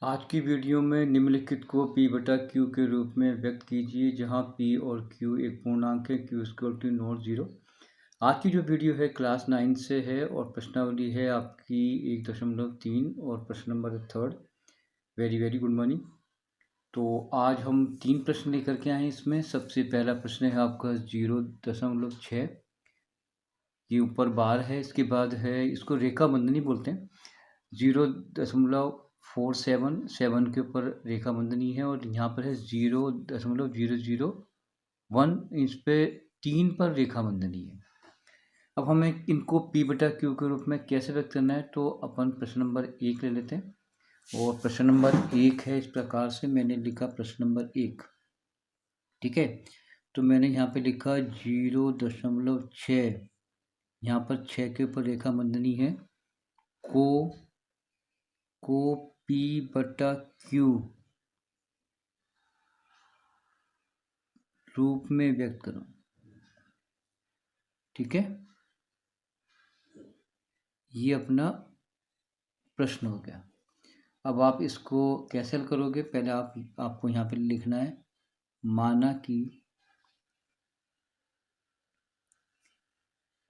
आज की वीडियो में निम्नलिखित को P बटा Q के रूप में व्यक्त कीजिए, जहां P और Q एक पूर्णांक है, Q equal to not zero. आज की जो वीडियो है क्लास 9 से है और प्रश्नावली है आपकी 1.3 और प्रश्न number 3। Very very good morning. तो आज हम 3 प्रश्न लेकर के आए हैं। इसमें सबसे पहला प्रश्न है आपका 0.6, ये ऊपर बार है। इसके बाद है, इसको रेखा बंधनी बोलते हैं। 0.47 के ऊपर रेखा बंधनी है और यहाँ पर है 0.001, इस पे 3 पर रेखा बंधनी है। अब हमें इनको P बटा Q के रूप में कैसे व्यक्त करना है, तो अपन प्रश्न नंबर 1 ले लेते हैं। और प्रश्न नंबर 1 है इस प्रकार से, मैंने लिखा प्रश्न नंबर 1, ठीक है। तो मैंने यहाँ पे लिखा 0.6, यहाँ पर 6 के ऊपर रेखा बंधनी है, को P बटा Q रूप में व्यक्त करो, ठीक है। ये अपना प्रश्न हो गया। अब आप इसको कैसे हल करोगे, पहले आपको यहाँ पे लिखना है, माना कि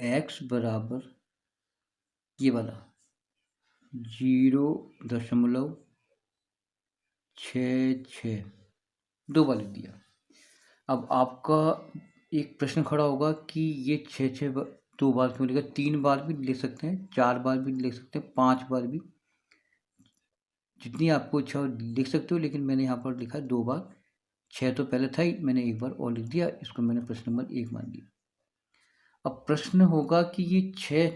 x बराबर ये वाला 0.66 दो बार लिख दिया। अब आपका एक प्रश्न खड़ा होगा कि ये 6 दो बार क्यों लिखा, 3 बार भी लिख सकते हैं, 4 बार भी लिख सकते हैं, 5 बार भी, जितनी आपको इच्छा हो लिख सकते हो, लेकिन मैंने यहाँ पर लिखा है 2 बार। 6 तो पहले था ही, मैंने 1 बार और लिख दिया, इसको मैंने प्रश्न नंबर 1 मान लिया। अब प्रश्न होगा कि ये 6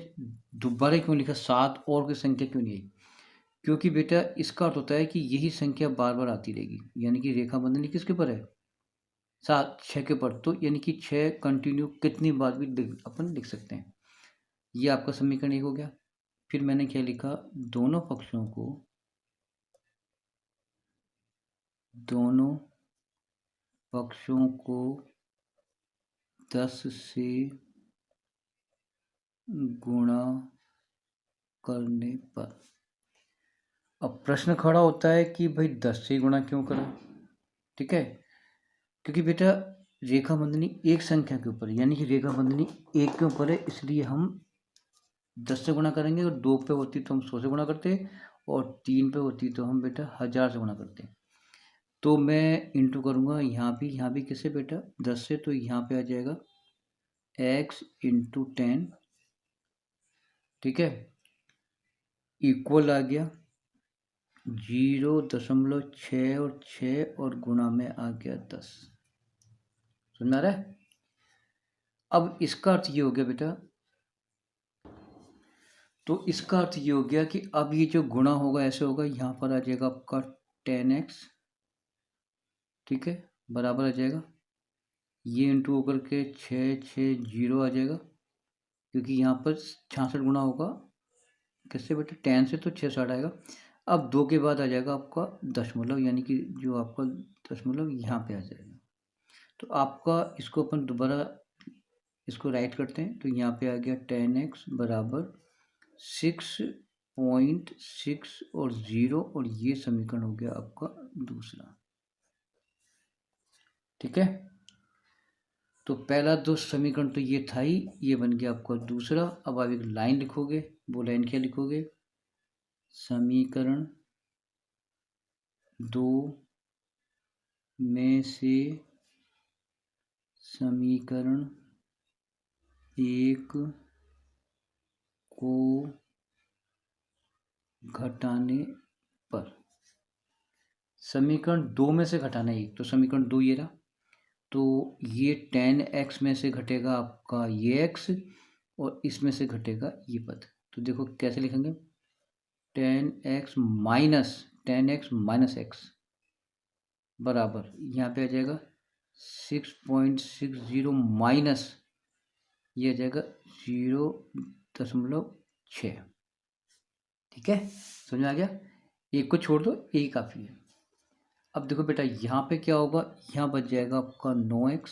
दोबारा क्यों लिखा, 7 और कोई संख्या क्यों नहीं आई? क्योंकि बेटा इसका अर्थ होता है कि यही संख्या बार बार आती रहेगी, यानी कि रेखा बंधनी किसके ऊपर है, 6 के ऊपर। तो यानी कि 6 कंटिन्यू कितनी बार भी अपन लिख सकते हैं। ये आपका समीकरण 1 हो गया। फिर मैंने क्या लिखा, दोनों पक्षों को 10 से गुणा करने पर। अब प्रश्न खड़ा होता है कि भाई 10 से गुणा क्यों करा, ठीक है। क्योंकि बेटा रेखा बंधनी एक संख्या के ऊपर, यानी कि रेखा बंधनी 1 के ऊपर है, इसलिए हम 10 से गुणा करेंगे। और 2 पे होती तो हम 100 से गुणा करते, और 3 पे होती तो हम बेटा 1000 से गुणा करते। तो मैं इंटू करूँगा यहाँ भी किससे बेटा, 10 से, तो यहाँ पे आ जाएगा x इंटू 10, ठीक है, इक्वल आ गया 0.6 और 6 और गुणा में आ गया 10। समझ आ रहा है। अब इसका अर्थ ये हो गया बेटा, तो इसका अर्थ ये हो गया कि अब ये जो गुणा होगा ऐसे होगा, यहाँ पर आ जाएगा आपका 10x, ठीक है, बराबर आ जाएगा, ये इंटू होकर के 6 आ जाएगा, क्योंकि यहाँ पर 66 गुणा होगा किससे बेटा, 10 से, तो 660 आएगा। अब 2 के बाद आ जाएगा आपका दशमलव, यानी कि जो आपका दशमलव यहाँ पे आ जाएगा। तो आपका इसको अपन दोबारा इसको राइट करते हैं, तो यहाँ पे आ गया 10x बराबर 6.6 और 0, और ये समीकरण हो गया आपका दूसरा, ठीक है। तो पहला दो समीकरण तो ये था ही, ये बन गया आपका दूसरा। अब आप एक लाइन लिखोगे, वो लाइन क्या लिखोगे, समीकरण 2 में से समीकरण 1 को घटाने पर। समीकरण 2 में से घटाना है, तो समीकरण 2 ये रहा, तो ये 10x में से घटेगा आपका ये x, और इसमें से घटेगा ये पद। तो देखो कैसे लिखेंगे, 10x माइनस x बराबर, यहाँ पे आ जाएगा 6.60 माइनस ये आ जाएगा 0.6, ठीक है। समझ में आ गया। एक को छोड़ दो, यही काफ़ी है। अब देखो बेटा यहाँ पे क्या होगा, यहाँ बच जाएगा आपका 9x,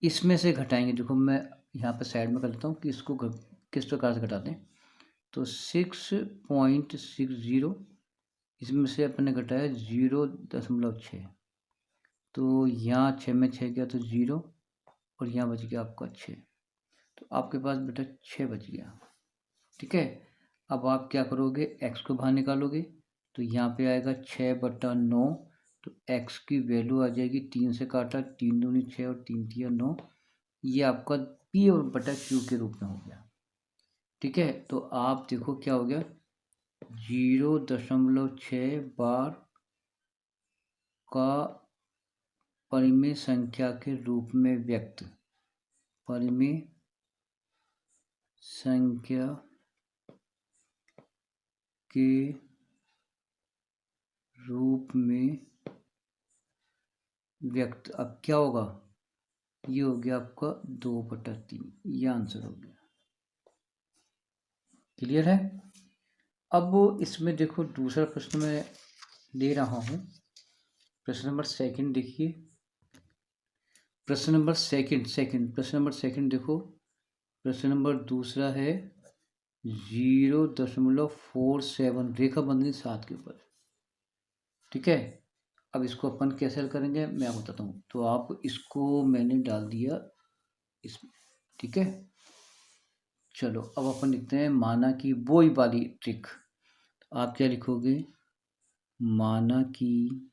इसमें से घटाएंगे, देखो मैं यहाँ पे साइड में कर लेता हूँ कि इसको किस प्रकार से घटाते हैं। तो 6.60 इसमें से अपन ने घटाया 0.6, तो यहाँ 6 में 6 गया तो 0 और यहाँ बच गया आपका 6। तो आपके पास बेटा 6 बच गया। ठीक है, अब आप क्या करोगे, x को बाहर निकालोगे तो यहाँ पे आएगा 6/9, तो x की वैल्यू आ जाएगी 3 से काटा, 3 दूनी 6 और 3 तिया 9। ये आपका p और बटा q के रूप में हो गया। ठीक है, तो आप देखो क्या हो गया, 0.6 बार का परिमेय संख्या के रूप में व्यक्त, परिमेय संख्या के रूप में व्यक्त। अब क्या होगा, ये हो गया आपका 2/3, ये आंसर हो गया। क्लियर है। अब इसमें देखो दूसरा प्रश्न मैं ले रहा हूं, प्रश्न नंबर सेकंड देखिए, प्रश्न नंबर सेकंड देखो, प्रश्न नंबर दूसरा है 0.47 रेखा बंधनी 7 के ऊपर। ठीक है, अब इसको अपन कैसे हल करेंगे मैं आपको बताता हूँ। तो आप इसको मैंने डाल दिया इसमें। ठीक है, चलो अब अपन लिखते हैं माना कि वही वाली ट्रिक। आप क्या लिखोगे, माना कि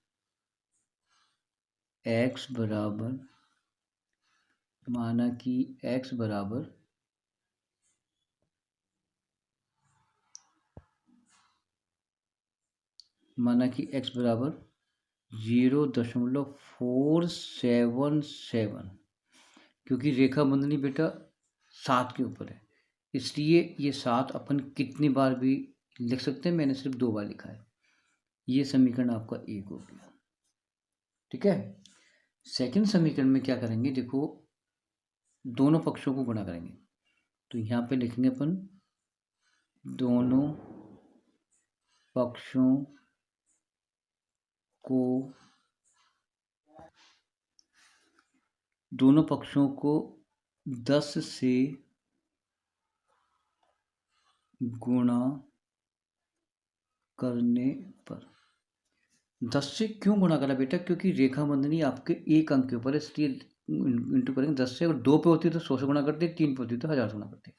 x बराबर, माना कि x बराबर माना कि x बराबर 0.477, क्योंकि रेखा बंधनी बेटा 7 के ऊपर है, इसलिए ये 7 अपन कितनी बार भी लिख सकते हैं, मैंने सिर्फ 2 बार लिखा है। ये समीकरण आपका 1 हो गया। ठीक है, सेकंड समीकरण में क्या करेंगे, देखो दोनों पक्षों को गुणा करेंगे, तो यहाँ पे लिखेंगे अपन दोनों पक्षों को, दोनों पक्षों को 10 से गुणा करने पर। 10 से क्यों गुणा करा बेटा, क्योंकि रेखा बंधनी आपके एक अंक के ऊपर है, इसलिए इंटू करेंगे 10 से। अगर 2 पे होती तो 100 से गुणा करते, 3 पे होती तो 1000 से गुणा करते।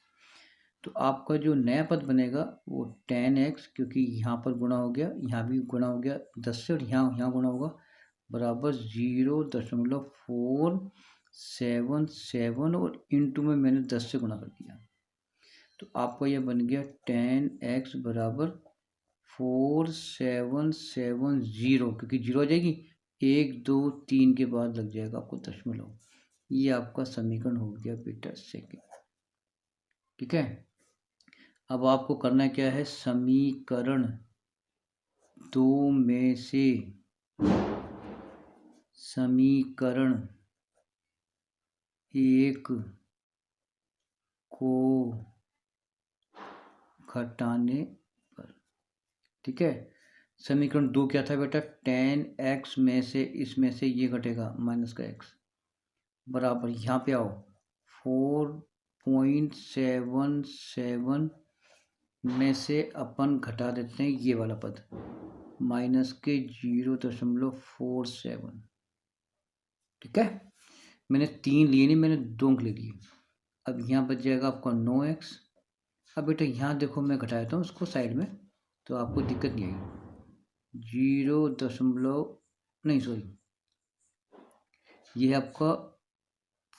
तो आपका जो नया पद बनेगा वो tan x, क्योंकि यहाँ पर गुणा हो गया, यहाँ भी गुणा हो गया 10 से, और यहाँ गुणा होगा, बराबर 0.477 और इंटू में मैंने 10 से गुणा कर दिया। तो आपका यह बन गया tan x बराबर 4770, क्योंकि 0 आ जाएगी, 1 2 3 के बाद लग जाएगा आपको दशमलव। ये आपका समीकरण हो गया बेटा सेकंड। ठीक है, अब आपको करना क्या है, समीकरण 2 में से समीकरण 1 को घटाने पर। ठीक है, समीकरण 2 क्या था बेटा, tan x में से इसमें से ये घटेगा माइनस का x, बराबर यहाँ पे आओ 4.77 में से अपन घटा देते हैं ये वाला पद, माइनस के 0.47। ठीक है, मैंने 3 लिए नहीं, मैंने 2 ले लिए। अब यहाँ बच जाएगा आपका 9x। अब बेटा यहाँ देखो मैं घटा देता हूँ उसको साइड में, तो आपको दिक्कत नहीं आएगी। 0. नहीं सॉरी, ये है आपका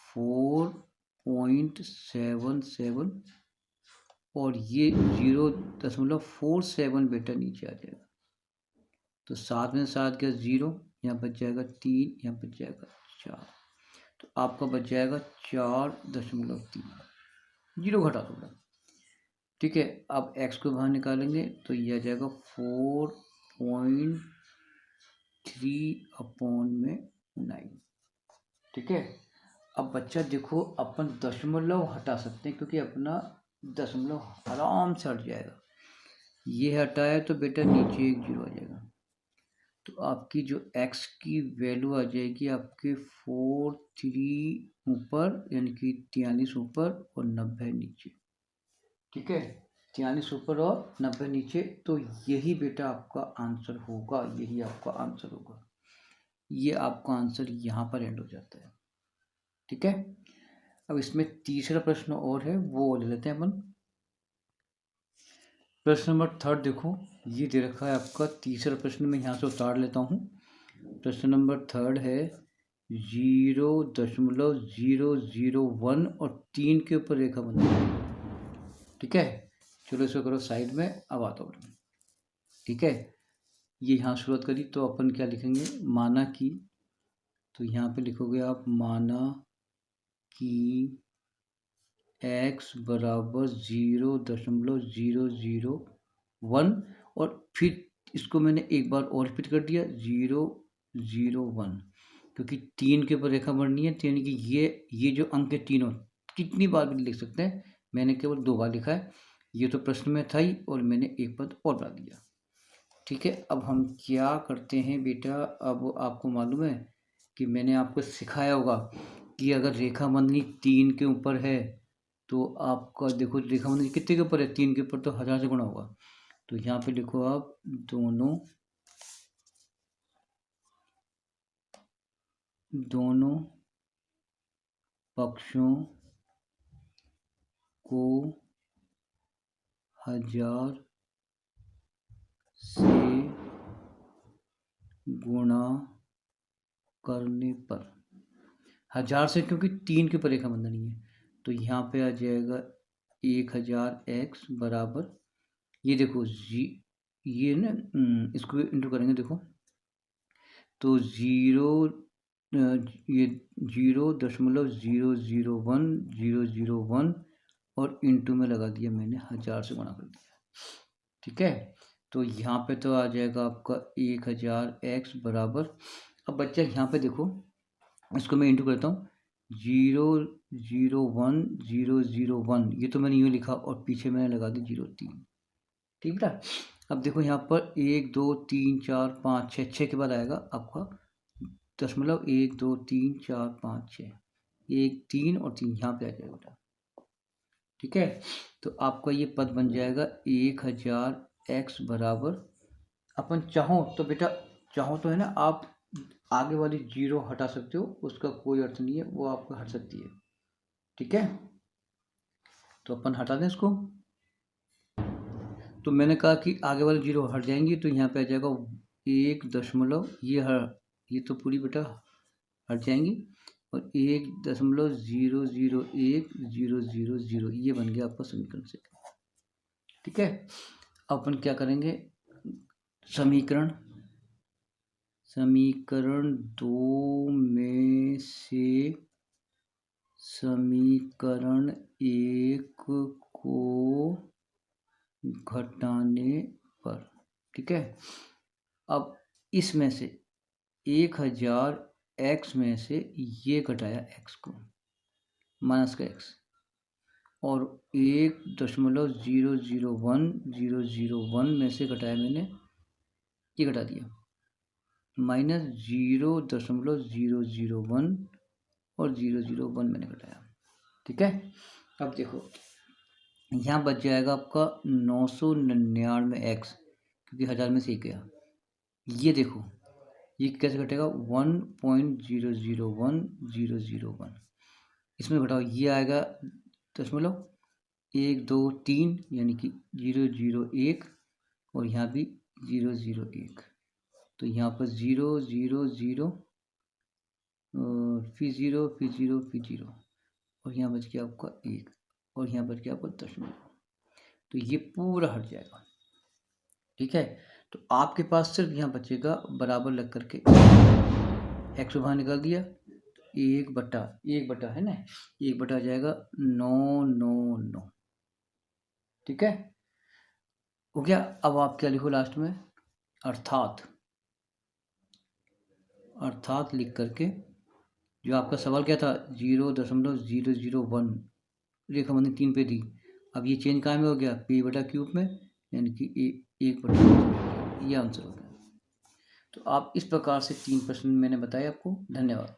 4.77 और ये 0.47 बेटा नीचे आ जाएगा। तो 7 में 7 गया 0, यहाँ बच जाएगा 3, यहाँ बच जाएगा 4, तो आपका बच जाएगा 4.3, 0 घटा दो। ठीक है, अब x को बाहर निकालेंगे तो ये आ जाएगा 4.3/9। ठीक है, अब बच्चा देखो अपन दशमलव हटा सकते हैं, क्योंकि अपना दशमलव आराम से हट जाएगा। ये हटाया तो बेटा नीचे एक 0 आ जाएगा, तो आपकी जो x की वैल्यू आ जाएगी आपके 43 ऊपर, यानी कि 43 ऊपर और 90 नीचे। ठीक है, 43 ऊपर और 90 नीचे, तो यही बेटा आपका आंसर होगा, यही आपका आंसर होगा। ये आपका आंसर यहाँ पर एंड हो जाता है। ठीक है, अब इसमें तीसरा प्रश्न और है, वो ले लेते हैं अपन। प्रश्न नंबर 3 देखो, ये दे रखा है आपका तीसरा प्रश्न, मैं यहाँ से उतार लेता हूँ। प्रश्न नंबर 3 है 0.001 और 3 के ऊपर रेखा बंधना। ठीक है, चलो इसको करो साइड में, अब आता हूँ। ठीक है, ये यहाँ शुरुआत करी तो अपन क्या लिखेंगे, माना कि, तो यहाँ पे लिखोगे आप माना कि x बराबर 0.001 और फिर इसको मैंने एक बार और रिपीट कर दिया 0.001, क्योंकि 3 के ऊपर रेखा बढ़नी है, यानी कि ये जो अंक है तीनों कितनी बार भी लिख सकते हैं, मैंने केवल 2 बार लिखा है। ये तो प्रश्न में था ही और मैंने एक पद और बढ़ा दिया। ठीक है, अब हम क्या करते हैं बेटा, अब आपको मालूम है कि मैंने आपको सिखाया होगा कि अगर रेखा बंधनी 3 के ऊपर है तो आपका देखो रेखा बंधनी कितने के ऊपर है, 3 के ऊपर, तो 1000 से गुणा होगा। तो यहाँ पे लिखो आप दोनों पक्षों को 1000 से गुणा करने पर, 1000 से, क्योंकि 3 के ऊपर रेखा बंधनी है, तो यहाँ पे आ जाएगा 1000x बराबर, ये देखो ये ना इसको इंटू करेंगे देखो, तो ये 0.001 और इंटू में लगा दिया मैंने, 1000 से गुणा कर दिया। ठीक है, तो यहाँ पे तो आ जाएगा आपका 1000x बराबर, अब बच्चा यहाँ पे देखो, इसको मैं इंटू करता हूँ 0.01001, ये तो मैंने यूँ लिखा और पीछे मैंने लगा दी 03। ठीक है, अब देखो यहाँ पर 1 2 3 4 5 6 के बाद आएगा आपका 1 2 3 4 5 6, 1 3 और 3 यहाँ पे आ जाएगा बेटा। ठीक है, तो आपका ये पद बन जाएगा 1000x बराबर, अपन चाहो तो बेटा, चाहो तो है ना, आप आगे वाली 0 हटा सकते हो, उसका कोई अर्थ नहीं है, वो आपको हट सकती है। ठीक है, तो अपन हटा दें इसको, तो मैंने कहा कि आगे वाली 0 हट जाएंगी, तो यहाँ पे आ जाएगा 1 ये तो पूरी बेटा हट जाएंगी, और 1.00100, ये बन गया आपका समीकरण से। ठीक है, अपन क्या करेंगे, समीकरण 2 में से समीकरण 1 को घटाने पर, ठीक है, अब इसमें से 1000x में से ये घटाया x को, माइनस का x, और 1.001 में से घटाया मैंने, ये घटा दिया, माइनस 0.001 और 001 मैंने घटाया। ठीक है, अब देखो यहाँ बच जाएगा आपका 999x, क्योंकि 1000 में से 1 गया। ये देखो ये कैसे घटेगा, 1.001001, इसमें घटाओ, ये आएगा 1 2 3, यानी कि 001, और यहाँ भी 001, तो यहाँ पर 0 0 0 फिर 0 फिर 0 फिर 0, और यहाँ बच गया आपका 1, और यहाँ बच गया आपका 10, तो ये पूरा हट जाएगा। ठीक है, तो आपके पास सिर्फ यहाँ बचेगा बराबर लग करके x बाहर निकाल दिया, तो 1/1 है ना, 1 आ जाएगा 999। ठीक है, हो गया। अब आप क्या लिखो लास्ट में, अर्थात लिख करके, जो आपका सवाल क्या था 0.001 रेखा बंधनी 3 पे दी, अब ये चेंज कहाँ में हो गया, p/3 में, यानी कि 1/3, ये आंसर हो गया। तो आप इस प्रकार से 3 प्रश्न मैंने बताए आपको। धन्यवाद।